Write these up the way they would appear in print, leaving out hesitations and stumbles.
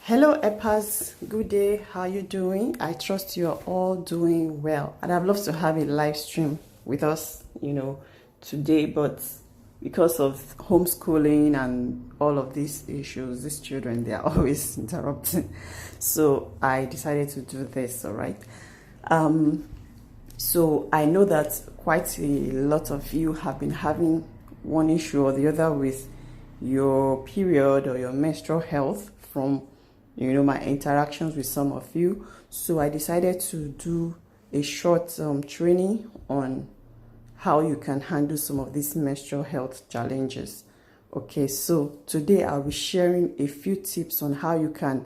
Hello Epas, good day. How are you doing? I trust you are all doing well. And I'd love to have a live stream with us, today, but because of homeschooling and all of these issues, these children, they are always interrupting. So I decided to do this, all right? So I know that quite a lot of you have been having one issue or the other with your period or your menstrual health from my interactions with some of you. So I decided to do a short training on how you can handle some of these menstrual health challenges. Okay, so today I'll be sharing a few tips on how you can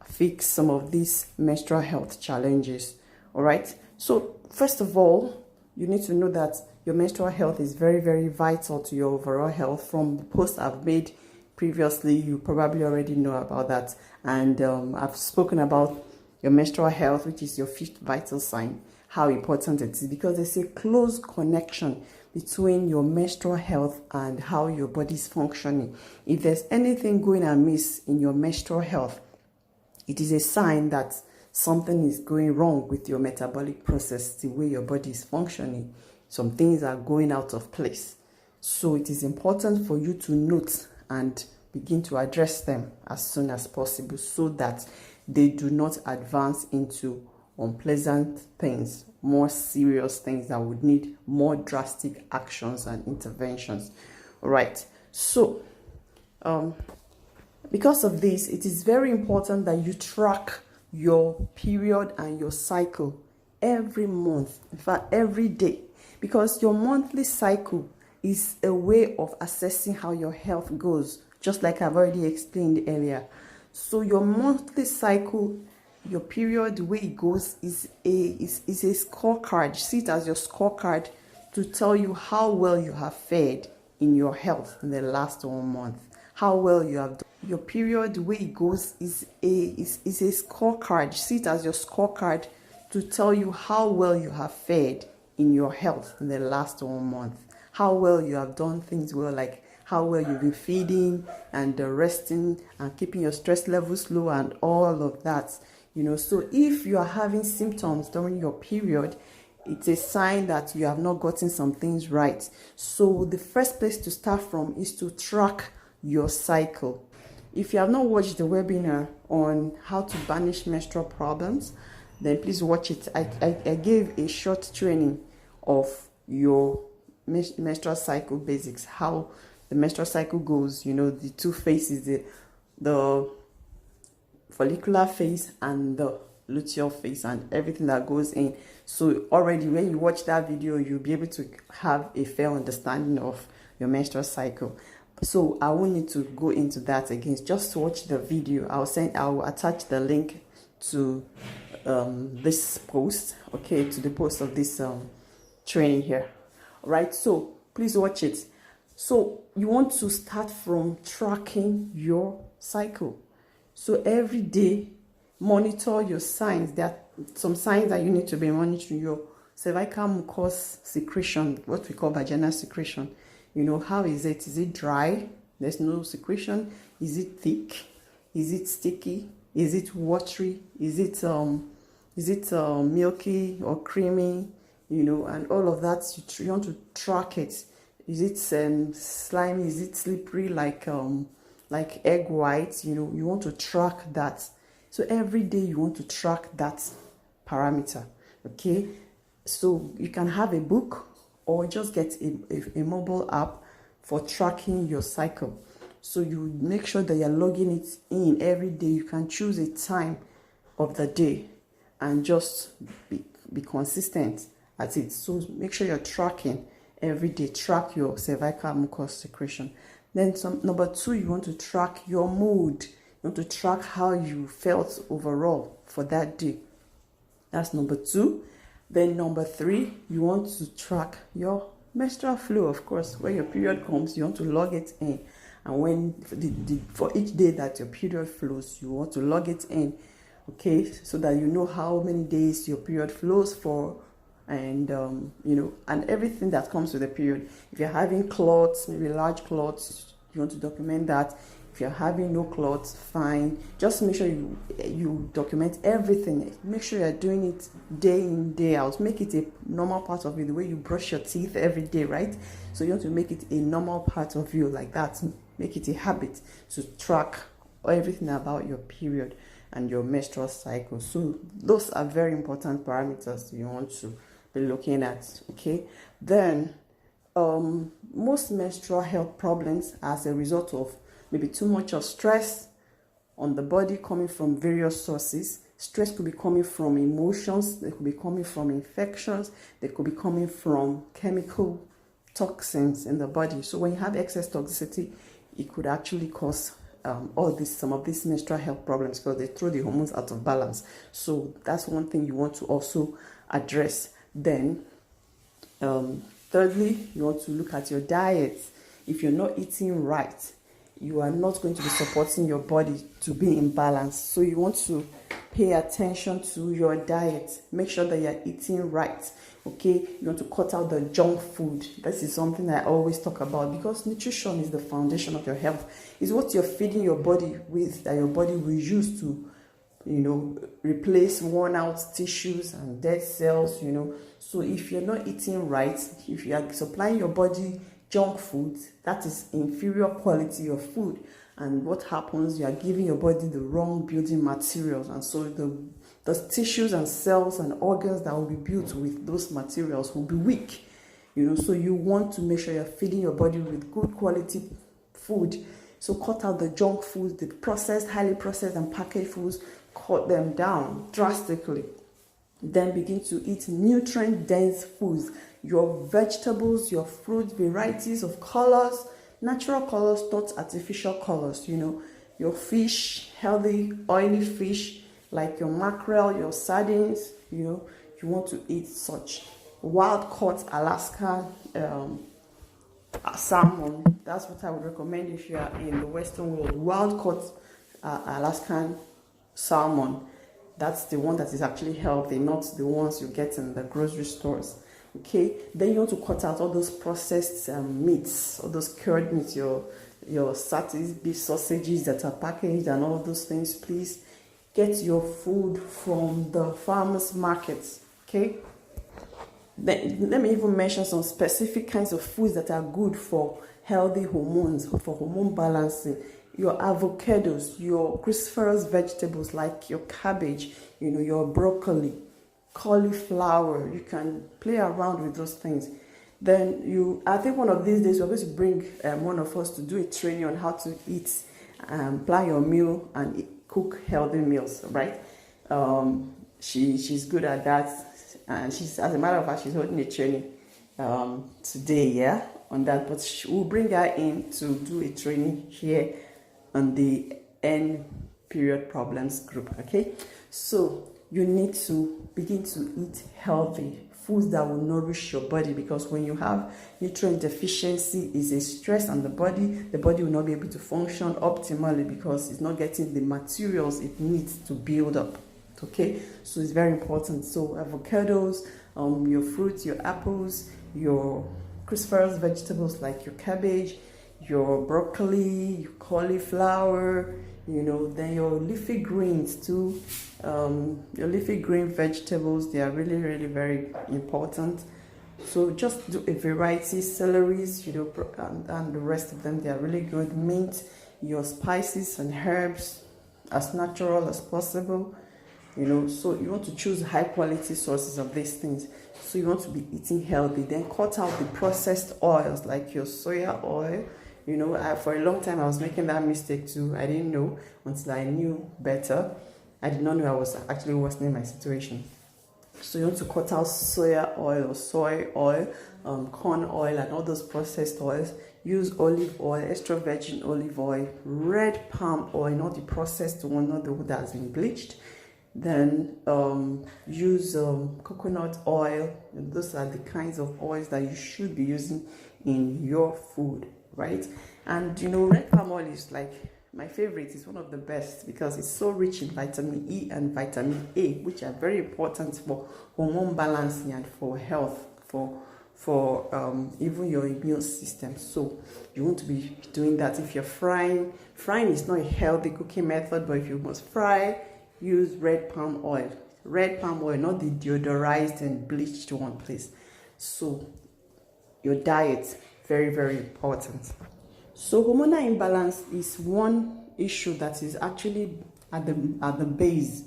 fix some of these menstrual health challenges. All right, so first of all, you need to know that your menstrual health is very, very vital to your overall health. From the post I've made previously, you probably already know about that. And I've spoken about your menstrual health, which is your fifth vital sign, how important it is, because there's a close connection between your menstrual health and how your body is functioning. If there's anything going amiss in your menstrual health, it is a sign that something is going wrong with your metabolic process, the way your body is functioning. Some things are going out of place. So it is important for you to note and begin to address them as soon as possible so that they do not advance into unpleasant things, more serious things that would need more drastic actions and interventions. All right. So, because of this, it is very important that you track your period and your cycle every month, in fact, every day, because your monthly cycle is a way of assessing how your health goes, just like I've already explained earlier. So your monthly cycle, your period, the way it goes is a scorecard. See it as your scorecard to tell you how well you have fared in your health in the last 1 month, how well you have done. Your period, the way it goes is a scorecard. See it as your scorecard to tell you how well you have fared in your health in the last 1 month, how well you have done things well, like how well you've been feeding and resting and keeping your stress levels low and all of that. So if you are having symptoms during your period, it's a sign that you have not gotten some things right. So the first place to start from is to track your cycle. If you have not watched the webinar on how to banish menstrual problems, then please watch it. I gave a short training of your menstrual cycle basics, how the menstrual cycle goes, the two phases, the follicular phase and the luteal phase and everything that goes in. So already when you watch that video, you'll be able to have a fair understanding of your menstrual cycle. So I won't need to go into that again. Just watch the video. I'll attach the link to this post, okay, to the post of this training here. All right, so please watch it. So you want to start from tracking your cycle. So every day, monitor your signs. There are some signs that you need to be monitoring. Your cervical mucus secretion, what we call vaginal secretion. How is it? Is it dry? There's no secretion. Is it thick? Is it sticky? Is it watery? Is it milky or creamy? And all of that, you want to track it. Is it slimy? Is it slippery like egg whites? You want to track that. So every day you want to track that parameter. Okay. So you can have a book or just get a mobile app for tracking your cycle. So you make sure that you're logging it in every day. You can choose a time of the day and just be consistent at it. So make sure you're tracking every day. Track your cervical mucus secretion. Then number 2, you want to track your mood. You want to track how you felt overall for that day. That's number 2. Then number 3, you want to track your menstrual flow. Of course, when your period comes, you want to log it in. And when for each day that your period flows, you want to log it in. Okay, so that you know how many days your period flows for, and and everything that comes with the period. If you're having clots, maybe large clots, you want to document that. If you're having no clots, fine. Just make sure you document everything. Make sure you're doing it day in, day out. Make it a normal part of you, the way you brush your teeth every day, right? So you want to make it a normal part of you like that. Make it a habit to track everything about your period and your menstrual cycle. So those are very important parameters you want to be looking at, okay? Then most menstrual health problems as a result of maybe too much of stress on the body coming from various sources. Stress could be coming from emotions, they could be coming from infections, they could be coming from chemical toxins in the body. So when you have excess toxicity, it could actually cause some of these menstrual health problems because they throw the hormones out of balance. So that's one thing you want to also address. Then thirdly, you want to look at your diet. If you're not eating right, you are not going to be supporting your body to be in balance. So you want to pay attention to your diet. Make sure that you're eating right. Okay, you want to cut out the junk food. This is something I always talk about because nutrition is the foundation of your health. It's what you're feeding your body with that your body will use to, replace worn out tissues and dead cells, So if you're not eating right, if you are supplying your body junk food, that is inferior quality of food. And what happens, you are giving your body the wrong building materials. And so the tissues and cells and organs that will be built with those materials will be weak. So you want to make sure you're feeding your body with good quality food. So cut out the junk foods, the processed, highly processed and packaged foods, cut them down drastically. Then begin to eat nutrient-dense foods. Your vegetables, your fruit, varieties of colors, natural colors, not artificial colors. Your fish, healthy, oily fish, like your mackerel, your sardines, you want to eat such. Wild-caught Alaskan salmon, that's what I would recommend if you are in the Western world. Wild-caught Alaskan salmon, that's the one that is actually healthy, not the ones you get in the grocery stores. Okay, then you want to cut out all those processed meats, all those cured meats, your beef sausages that are packaged and all of those things. Please get your food from the farmers markets. Okay, then let me even mention some specific kinds of foods that are good for healthy hormones, for hormone balancing. Your avocados, your cruciferous vegetables like your cabbage, your broccoli, cauliflower. You can play around with those things. Then I think one of these days we're going to bring one of us to do a training on how to eat, plan your meal and cook healthy meals, right? She's good at that, and as a matter of fact, she's holding a training today, on that. But we'll bring her in to do a training here on the end period problems group. Okay, so you need to begin to eat healthy foods that will nourish your body, because when you have nutrient deficiency, is a stress on the body will not be able to function optimally because it's not getting the materials it needs to build up. Okay, so it's very important. So avocados, your fruits, your apples, your cruciferous vegetables like your cabbage, your broccoli, your cauliflower, then your leafy greens too. Your leafy green vegetables, they are really, really very important. So just do a variety, celeries, and the rest of them, they are really good. Mint, your spices and herbs, as natural as possible. So you want to choose high quality sources of these things. So you want to be eating healthy. Then cut out the processed oils like your soya oil. For a long time I was making that mistake too. I didn't know until I knew better. I did not know I was actually worsening my situation. So you want to cut out soya oil or soy oil, corn oil and all those processed oils. Use olive oil, extra virgin olive oil, red palm oil, not the processed one, not the one that has been bleached. Then use coconut oil. Those are the kinds of oils that you should be using in your food, right? And red palm oil is like my favorite. It's one of the best because it's so rich in vitamin E and vitamin A, which are very important for hormone balancing and for health, for even your immune system. So you want to be doing that. If you're frying is not a healthy cooking method, but if you must fry, use red palm oil, not the deodorized and bleached one, please. So your diet, very, very important. So hormonal imbalance is one issue that is actually at the base.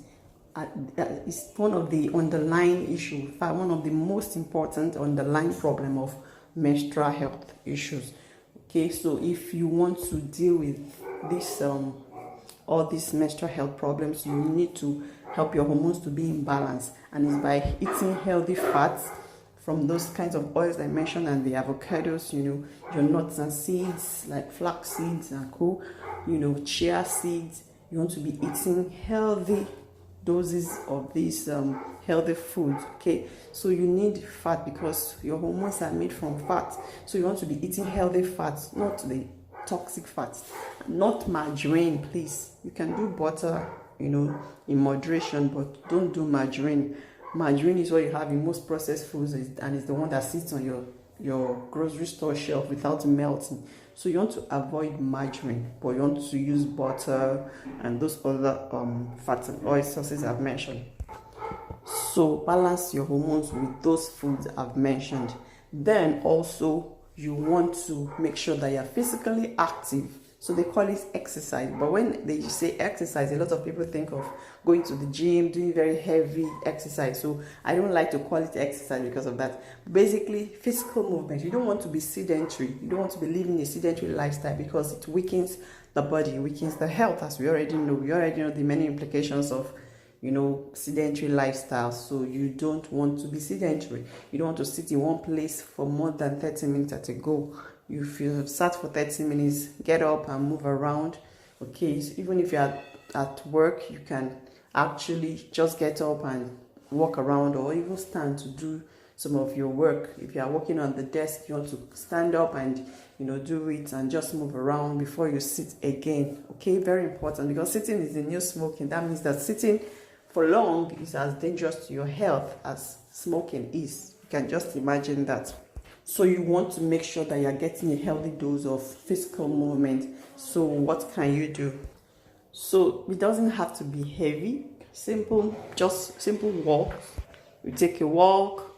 It's one of the underlying issues, in fact, one of the most important underlying problem of menstrual health issues. Okay, so if you want to deal with this all these menstrual health problems, you need to help your hormones to be in balance, and it's by eating healthy fats from those kinds of oils I mentioned, and the avocados, your nuts and seeds like flax seeds and chia seeds. You want to be eating healthy doses of these healthy foods. Okay, so you need fat because your hormones are made from fat. So you want to be eating healthy fats, not the toxic fats, not margarine, please. You can do butter, in moderation, but don't do margarine. Margarine is what you have in most processed foods, and it's the one that sits on your grocery store shelf without melting. So you want to avoid margarine, but you want to use butter and those other fats and oil sources I've mentioned. So balance your hormones with those foods I've mentioned. Then also you want to make sure that you're physically active. So they call it exercise. But when they say exercise, a lot of people think of going to the gym, doing very heavy exercise. So I don't like to call it exercise because of that. Basically, physical movement. You don't want to be sedentary. You don't want to be living a sedentary lifestyle because it weakens the body, weakens the health, as we already know. We already know the many implications of sedentary lifestyle. So you don't want to be sedentary. You don't want to sit in one place for more than 30 minutes at a go. If you have sat for 30 minutes, get up and move around. Okay, so even if you're at work, you can actually just get up and walk around, or even stand to do some of your work. If you are working on the desk, you want to stand up and do it and just move around before you sit again. Okay, very important, because sitting is the new smoking. That means that sitting for long is as dangerous to your health as smoking is. You can just imagine that. So you want to make sure that you're getting a healthy dose of physical movement. So what can you do? So it doesn't have to be heavy. Just simple walks. You take a walk,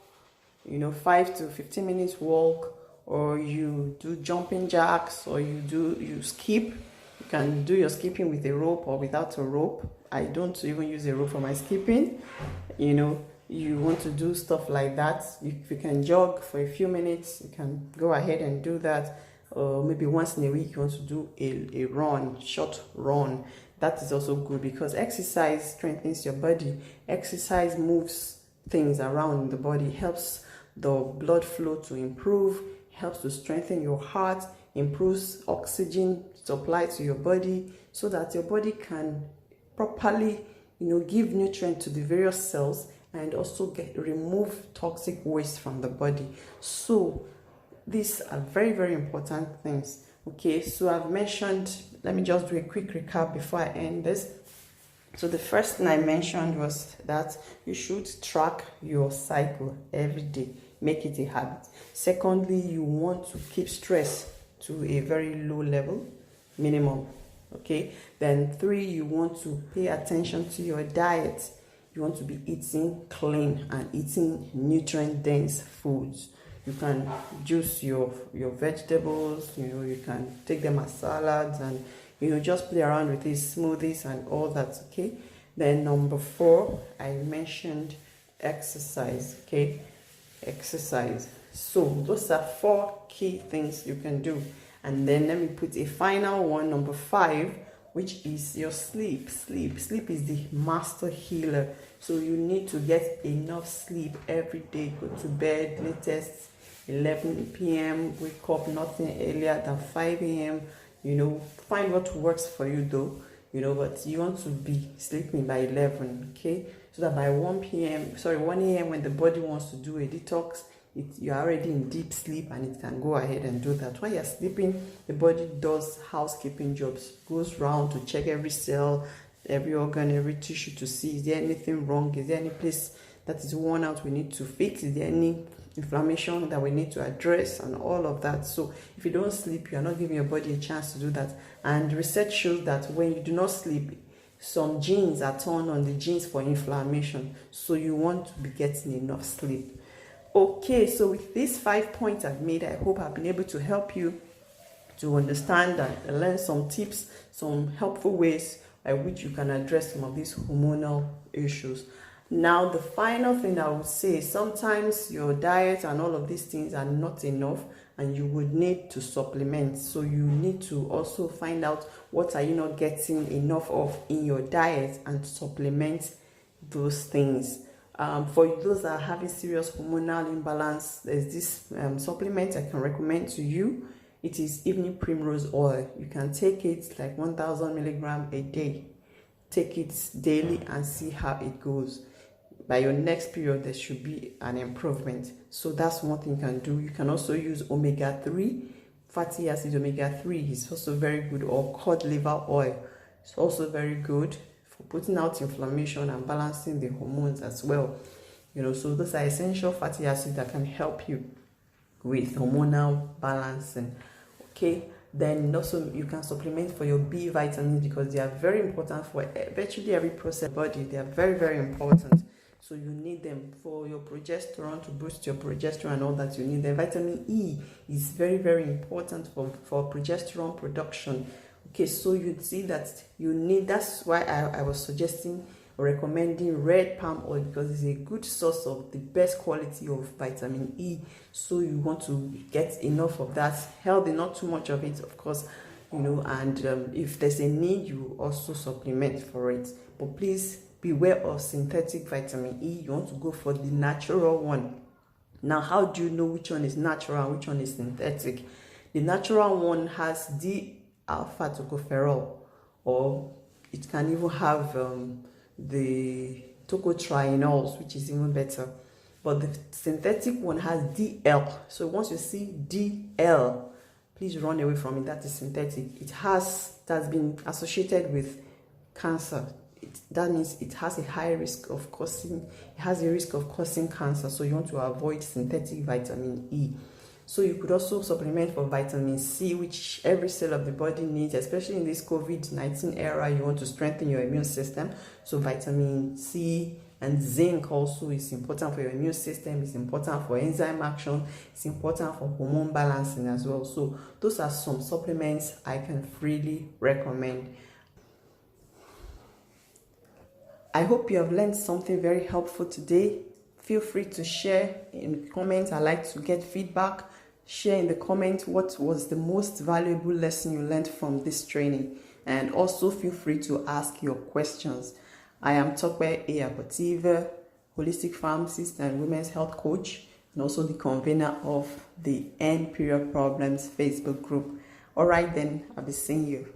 5 to 15 minutes walk, or you do jumping jacks, or you skip. You can do your skipping with a rope or without a rope. I don't even use a rope for my skipping. You want to do stuff like that. If you can jog for a few minutes, you can go ahead and do that. Or maybe once in a week you want to do a run, short run. That is also good because exercise strengthens your body. Exercise moves things around in the body, helps the blood flow to improve, helps to strengthen your heart, improves oxygen supply to your body so that your body can properly give nutrient to the various cells and also remove toxic waste from the body. So these are very, very important things. Okay, so I've mentioned, let me just do a quick recap before I end this. So the first thing I mentioned was that you should track your cycle every day. Make it a habit. Secondly, you want to keep stress to a very low level, minimum. Okay, then 3, you want to pay attention to your diet. You want to be eating clean and eating nutrient-dense foods. You can juice your vegetables, you can take them as salads and, just play around with these smoothies and all that, okay? Then number 4, I mentioned exercise, okay? Exercise. So those are 4 key things you can do. And then let me put a final one, number 5, which is your sleep. Sleep is the master healer. So you need to get enough sleep every day. Go to bed latest 11 p.m. Wake up nothing earlier than 5 a.m. Find what works for you though. But you want to be sleeping by 11, okay? So that by 1 a.m. when the body wants to do a detox, you're already in deep sleep and it can go ahead and do that. While you're sleeping, the body does housekeeping jobs, goes round to check every cell, every organ, every tissue to see, is there anything wrong? Is there any place that is worn out we need to fix? Is there any inflammation that we need to address and all of that. So if you don't sleep, you are not giving your body a chance to do that. And research shows that when you do not sleep, some genes are turned on, the genes for inflammation. So you want to be getting enough sleep. Okay, so with these 5 points I've made, I hope I've been able to help you to understand and learn some tips, some helpful ways by which you can address some of these hormonal issues. Now, the final thing I would say, sometimes your diet and all of these things are not enough and you would need to supplement. So you need to also find out what are you not getting enough of in your diet and supplement those things. For those that are having serious hormonal imbalance, there's this supplement I can recommend to you. It is evening primrose oil. You can take it like 1000 milligrams a day. Take it daily and see how it goes. By your next period, there should be an improvement. So that's one thing you can do. You can also use omega-3. Fatty acid omega-3 is also very good, or cod liver oil. It's also very good for putting out inflammation and balancing the hormones as well. So those are essential fatty acids that can help you with hormonal balancing. Okay, then also you can supplement for your B vitamins because they are very important for virtually every process of the body. They are very, very important. So you need them for your progesterone, to boost your progesterone and all that. You need them. Vitamin E is very, very important for progesterone production. Okay, so you see that you need, that's why I was suggesting or recommending red palm oil, because it's a good source of the best quality of vitamin E. So you want to get enough of that, healthy, not too much of it, of course, and if there's a need, you also supplement for it. But please beware of synthetic vitamin E. You want to go for the natural one. Now, how do you know which one is natural and which one is synthetic? The natural one has D-alpha tocopherol, or it can even have the tocotrienols, which is even better. But the synthetic one has DL. So once you see DL, please run away from it. That is synthetic. That's been associated with cancer. That means it has a high risk of causing cancer. So you want to avoid synthetic vitamin E. So you could also supplement for vitamin C, which every cell of the body needs, especially in this COVID-19 era. You want to strengthen your immune system. So vitamin C and zinc also is important for your immune system. It's important for enzyme action. It's important for hormone balancing as well. So those are some supplements I can freely recommend. I hope you have learned something very helpful today. Feel free to share in the comments. I like to get feedback. Share in the comments what was the most valuable lesson you learned from this training. And also feel free to ask your questions. I am Tope Eyabotiva, holistic pharmacist and women's health coach, and also the convener of the End Period Problems Facebook group. All right then, I'll be seeing you.